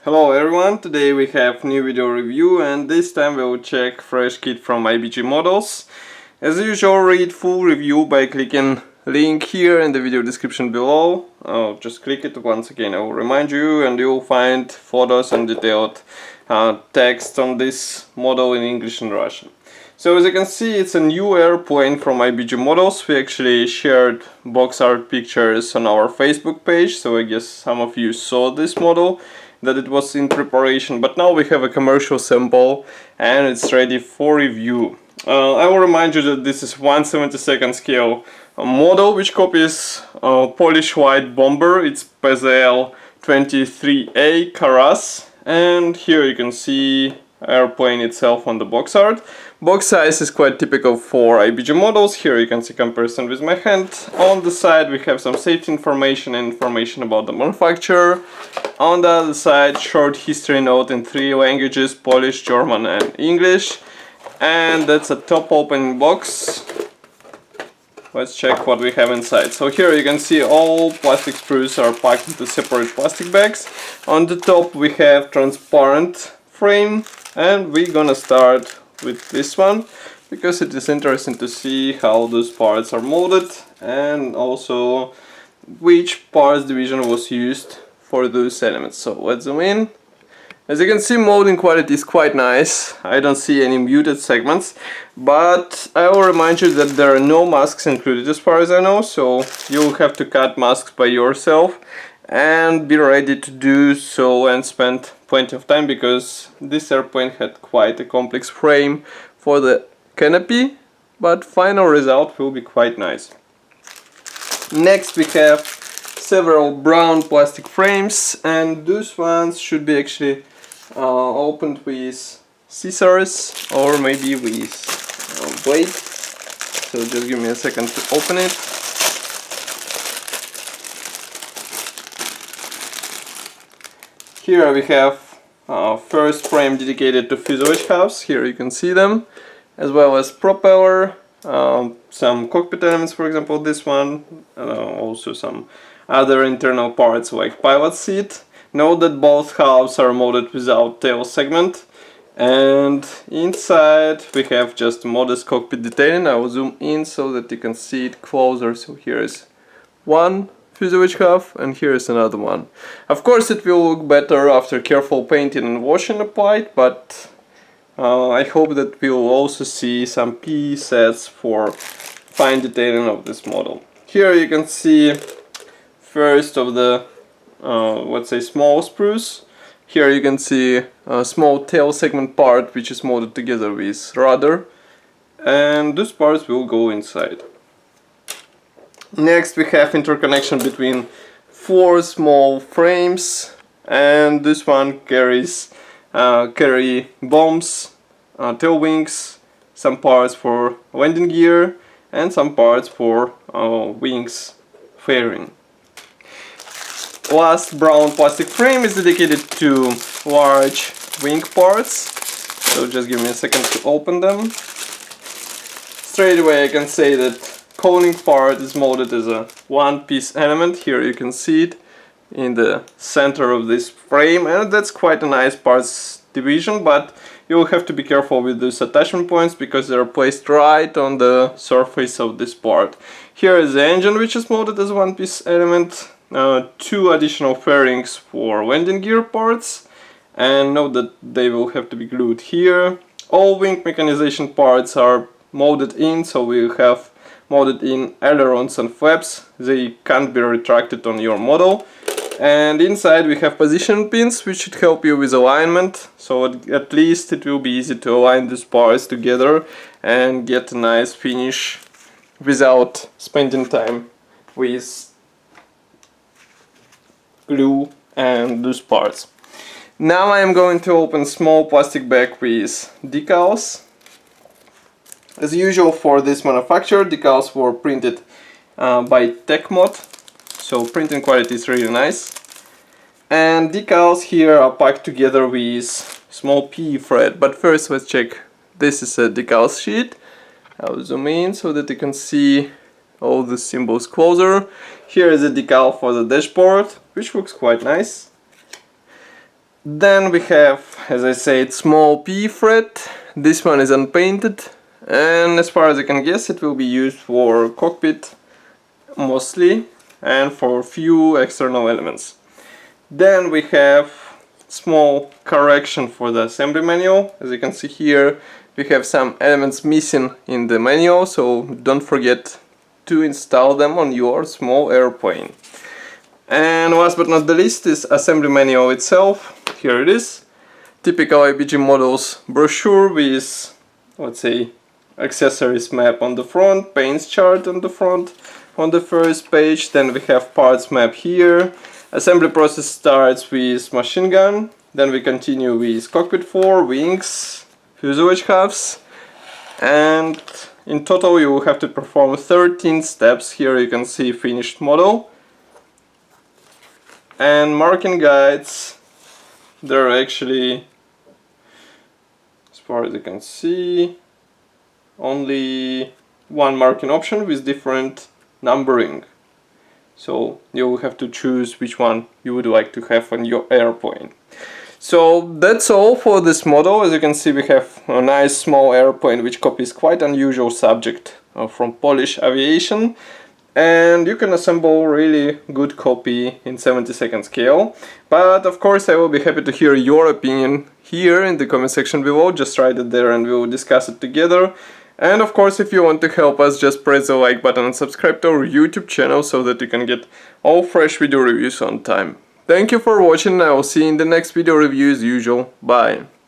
Hello everyone, today we have new video review and this time we will check fresh kit from IBG Models. As usual, read full review by clicking link here in the video description below. Just click it once again, I will remind you, and you will find photos and detailed text on this model in English and Russian. So as you can see, it's a new airplane from IBG Models. We actually shared box art pictures on our Facebook page, so I guess some of you saw this model, that it was in preparation, but now we have a commercial sample and it's ready for review. I will remind you that this is 1/72 scale model which copies Polish white bomber. It's PZL 23A Karas, and here you can see airplane itself on the box art. Box size is quite typical for IBG Models. Here you can see comparison with my hand. On the side we have some safety information and information about the manufacturer. On the other side, short history note in 3 languages: Polish, German and English. And that's a top opening box. Let's check what we have inside. So here you can see all plastic sprues are packed into separate plastic bags. On the top we have transparent frame, and we're gonna start with this one because it is interesting to see how those parts are molded and also which parts division was used for those elements. So let's zoom in. As you can see, molding quality is quite nice. I don't see any muted segments, but I will remind you that there are no masks included as far as I know, so you'll have to cut masks by yourself and be ready to do so and spend plenty of time, because this airplane had quite a complex frame for the canopy, but final result will be quite nice. Next we have several brown plastic frames, and those ones should be actually opened with scissors or maybe with blade. So just give me a second to open it. Here we have first frame dedicated to fuselage halves. Here you can see them, as well as propeller, some cockpit elements, for example this one, also some other internal parts like pilot seat. Note that both halves are molded without tail segment, and inside we have just modest cockpit detailing. I will zoom in so that you can see it closer. So here is one fuselage half and here is another one. Of course it will look better after careful painting and washing applied, but I hope that we will also see some PE sets for fine detailing of this model. Here you can see first of the let's say small sprues. Here you can see a small tail segment part which is molded together with rudder, and those parts will go inside. Next we have interconnection between 4 small frames, and this one carry bombs, tail wings, some parts for landing gear and some parts for wings fairing. Last brown plastic frame is dedicated to large wing parts, so just give me a second to open them. Straight away I can say that cowling part is molded as a one-piece element. Here you can see it in the center of this frame, and that's quite a nice parts division, but you'll have to be careful with those attachment points because they are placed right on the surface of this part. Here is the engine, which is molded as one-piece element. 2 additional fairings for landing gear parts, and note that they will have to be glued here. All wing mechanization parts are molded in, so we'll have molded in ailerons and flaps. They can't be retracted on your model. And inside we have position pins which should help you with alignment, so at least it will be easy to align these parts together and get a nice finish without spending time with glue and those parts. Now I am going to open small plastic bag with decals. As usual for this manufacturer, decals were printed by TechMod, so printing quality is really nice. And decals here are packed together with small PE thread, but first let's check. This is a decals sheet. I'll zoom in so that you can see all the symbols closer. Here is a decal for the dashboard, which looks quite nice. Then we have, as I said, small P thread. This one is unpainted, and as far as I can guess, it will be used for cockpit mostly and for a few external elements. Then we have small correction for the assembly manual. As you can see here, we have some elements missing in the manual, so don't forget to install them on your small airplane. And last but not the least is assembly manual itself. Here it is. Typical IBG Models brochure with, let's say, accessories map on the front, paints chart on the front on the first page. Then we have parts map here. Assembly process starts with machine gun. Then we continue with cockpit floor, wings, fuselage halves. And in total you will have to perform 13 steps. Here you can see finished model. And marking guides, there are actually, as far as you can see, only one marking option with different numbering. So you will have to choose which one you would like to have on your airplane. So that's all for this model. As you can see, we have a nice small airplane which copies quite unusual subject from Polish aviation. And you can assemble really good copy in 70-second scale. But of course I will be happy to hear your opinion here in the comment section below. Just write it there and we will discuss it together. And of course, if you want to help us, just press the like button and subscribe to our YouTube channel so that you can get all fresh video reviews on time. Thank you for watching, I will see you in the next video review as usual. Bye!